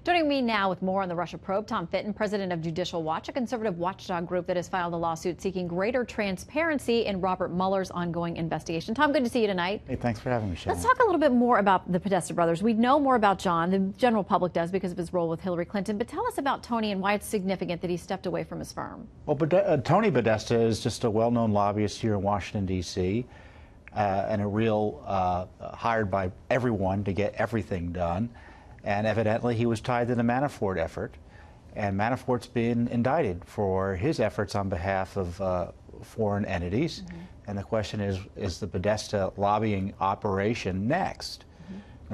Joining me now with more on the Russia probe, Tom Fitton, president of Judicial Watch, a conservative watchdog group that has filed a lawsuit seeking greater transparency in Robert Mueller's ongoing investigation. Tom, good to see you tonight. Hey, thanks for having me, Shannon. Let's talk a little bit more about the Podesta brothers. We know more about John, the general public does because of his role with Hillary Clinton, but tell us about Tony and why it's significant that he stepped away from his firm. Well, Tony Podesta is just a well-known lobbyist here in Washington, D.C., and a real hired by everyone to get everything done. And evidently, he was tied to the Manafort effort. And Manafort's been indicted for his efforts on behalf of foreign entities. Mm-hmm. And the question is the Podesta lobbying operation next?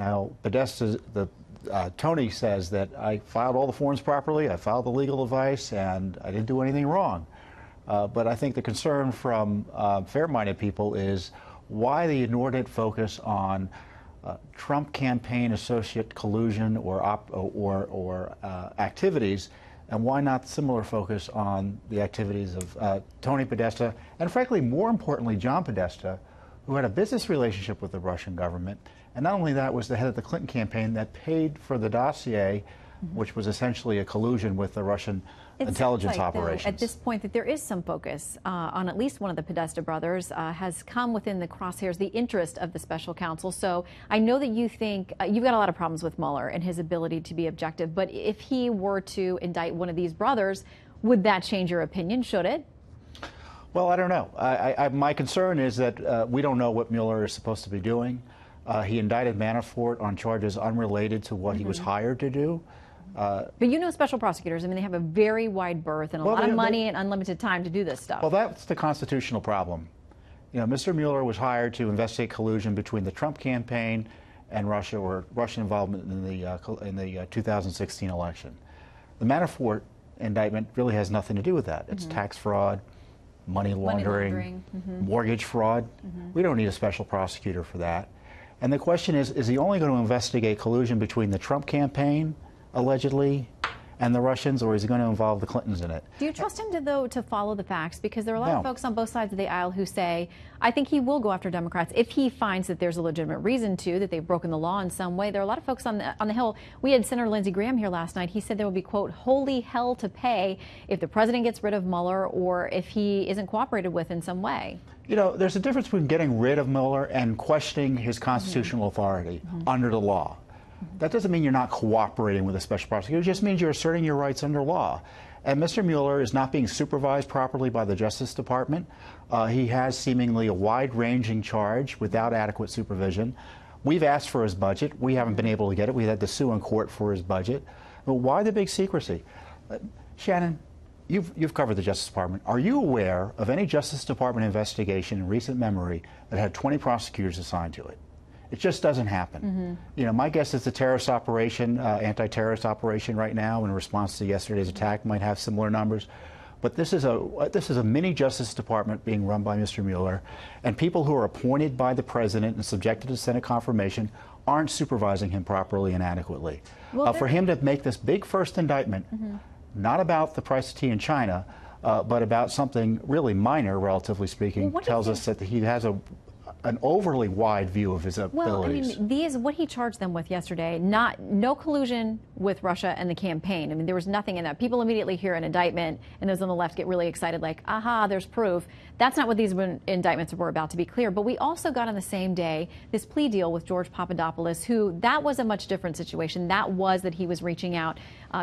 Mm-hmm. Now, Tony says that I filed all the forms properly, I filed the legal advice, and I didn't do anything wrong. But I think the concern from fair-minded people is why the inordinate focus on Trump campaign associate collusion or activities, and why not similar focus on the activities of Tony Podesta, and frankly, more importantly, John Podesta, who had a business relationship with the Russian government, and not only that, was the head of the Clinton campaign that paid for the dossier, mm-hmm. which was essentially a collusion with the Russian intelligence operations. Though, at this point, that there is some focus on at least one of the Podesta brothers has come within the crosshairs, the interest of the special counsel. So I know that you think you've got a lot of problems with Mueller and his ability to be objective, but if he were to indict one of these brothers, would that change your opinion? Should it? Well, I don't know. My concern is that we don't know what Mueller is supposed to be doing. He indicted Manafort on charges unrelated to what mm-hmm. he was hired to do. But you know special prosecutors, I mean, they have a very wide berth and a lot of money and unlimited time to do this stuff. Well, that's the constitutional problem. You know, Mr. Mueller was hired to investigate collusion between the Trump campaign and Russia, or Russian involvement in the 2016 election. The Manafort indictment really has nothing to do with that. It's mm-hmm. tax fraud, money laundering, mm-hmm. mortgage fraud. Mm-hmm. We don't need a special prosecutor for that. And the question is he only going to investigate collusion between the Trump campaign, allegedly, and the Russians, or is he going to involve the Clintons in it? Do you trust him to follow the facts? Because there are a lot of folks on both sides of the aisle who say, I think he will go after Democrats if he finds that there's a legitimate reason to, that they've broken the law in some way. There are a lot of folks on the Hill. We had Senator Lindsey Graham here last night. He said there will be, quote, holy hell to pay if the president gets rid of Mueller or if he isn't cooperated with in some way. You know, there's a difference between getting rid of Mueller and questioning his constitutional mm-hmm. authority mm-hmm. under the law. That doesn't mean you're not cooperating with a special prosecutor. It just means you're asserting your rights under law. And Mr. Mueller is not being supervised properly by the Justice Department. He has seemingly a wide-ranging charge without adequate supervision. We've asked for his budget. We haven't been able to get it. We had to sue in court for his budget. But why the big secrecy? Shannon, you've covered the Justice Department. Are you aware of any Justice Department investigation in recent memory that had 20 prosecutors assigned to it? It just doesn't happen. Mm-hmm. You know, my guess is the terrorist operation, anti-terrorist operation right now in response to yesterday's attack might have similar numbers. But this is a mini Justice Department being run by Mr. Mueller, and people who are appointed by the president and subjected to Senate confirmation aren't supervising him properly and adequately. Well, for him to make this big first indictment, mm-hmm. not about the price of tea in China, but about something really minor, relatively speaking, tells us that he has an overly wide view of his abilities. Well, I mean, what he charged them with yesterday, no collusion with Russia and the campaign. I mean, there was nothing in that. People immediately hear an indictment, and those on the left get really excited, like, aha, there's proof. That's not what these indictments were about, to be clear. But we also got on the same day this plea deal with George Papadopoulos, who, that was a much different situation. That was that he was reaching out,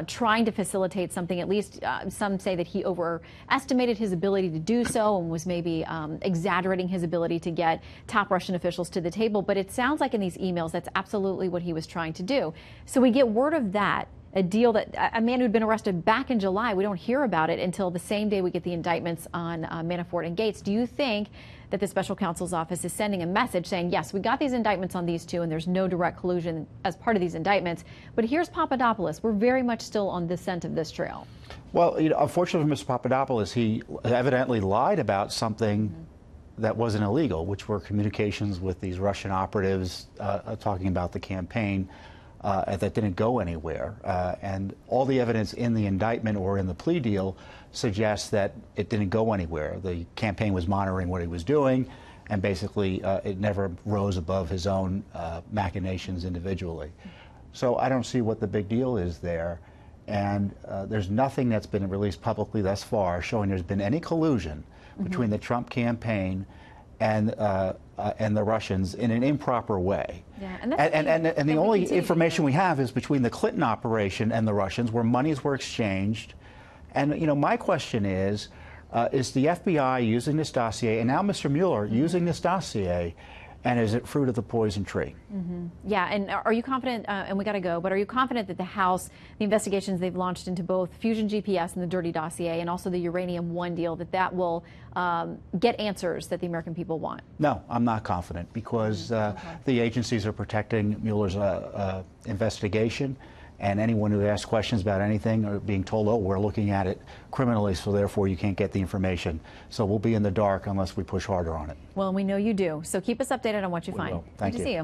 trying to facilitate something. At least some say that he overestimated his ability to do so and was maybe exaggerating his ability to get top Russian officials to the table. But it sounds like in these emails that's absolutely what he was trying to do. So we get word of that, a deal that a man who'd been arrested back in July, we don't hear about it until the same day we get the indictments on Manafort and Gates. Do you think that the special counsel's office is sending a message saying, yes, we got these indictments on these two and there's no direct collusion as part of these indictments, but here's Papadopoulos. We're very much still on the scent of this trail. Well, you know, unfortunately for Mr. Papadopoulos, he evidently lied about something mm-hmm. that wasn't illegal, which were communications with these Russian operatives talking about the campaign that didn't go anywhere. And all the evidence in the indictment or in the plea deal suggests that it didn't go anywhere. The campaign was monitoring what he was doing, and basically it never rose above his own machinations individually. So I don't see what the big deal is there. And there's nothing that's been released publicly thus far showing there's been any collusion between the Trump campaign and the Russians in an improper way. Yeah, and the only information we have is between the Clinton operation and the Russians, where monies were exchanged. And my question is the FBI using this dossier, and now Mr. Mueller using this dossier, and is it fruit of the poison tree? Yeah, and are you confident, and we got to go, but are you confident that the House, the investigations they've launched into both Fusion GPS and the dirty dossier, and also the Uranium One deal, that will get answers that the American people want? No, I'm not confident, because the agencies are protecting Mueller's investigation, and anyone who asks questions about anything are being told, oh, we're looking at it criminally, so therefore you can't get the information. So we'll be in the dark unless we push harder on it. Well, we know you do. So keep us updated on what you find. Will. Thank you. Good to see you.